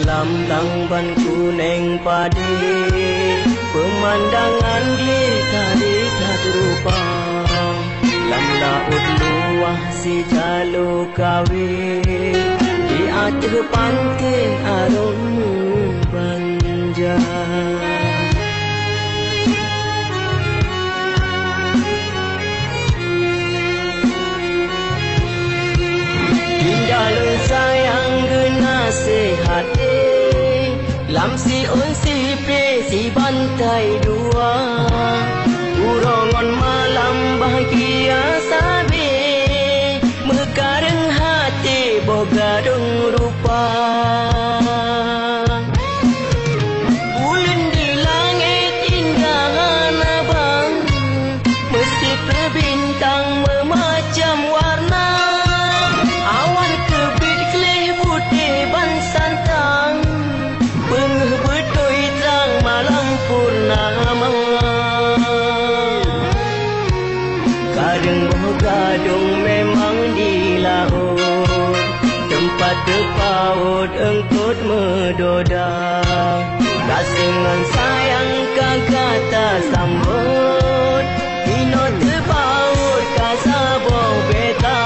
Lambang ban kuning padi, pemandangan tadi tak rupa. Lam laut luah si jalur kawin, di atas pantai arung panjang. Dalam sayang gena sehat, lam si on si pe si bantai dua, urongon malam bahagia sabi, mekareng hati bogadung rupa. Bulan di langit indah abang, mesti berbintang memacam warna. Awan kebit kelih putih ban santang, pengeh bedoi terang malam purnama. Kadang bergadung memang di laut, tempat terpaut engkut medoda. Kasingan sayang kata sambut, ino terpaut kasaboh beta.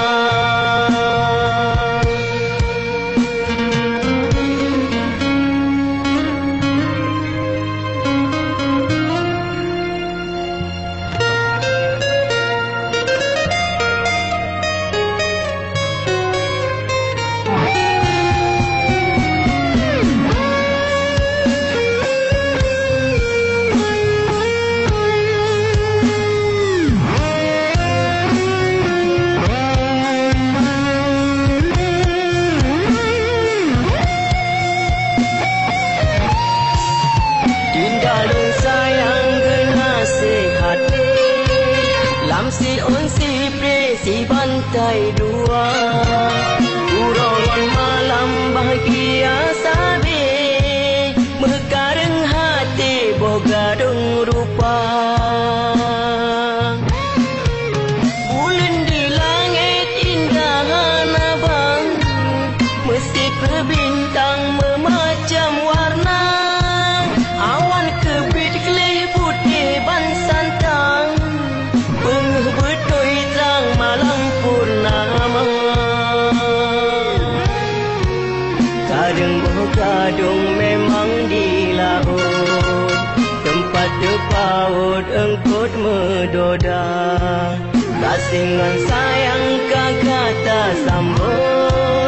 Si on si pre si bantai dua, urongon malam bahagia sabi, mekareng hati bogadung rupa. Bulan di langit indah abang, mesti berbintang memacam warna. Awan kebit kelih putih ban santang, pengeh bedoi terang malam purnama. Kadang bergadung memang di laut, tempat terpaut engkut medoda. Kasingan sayang kata sambut,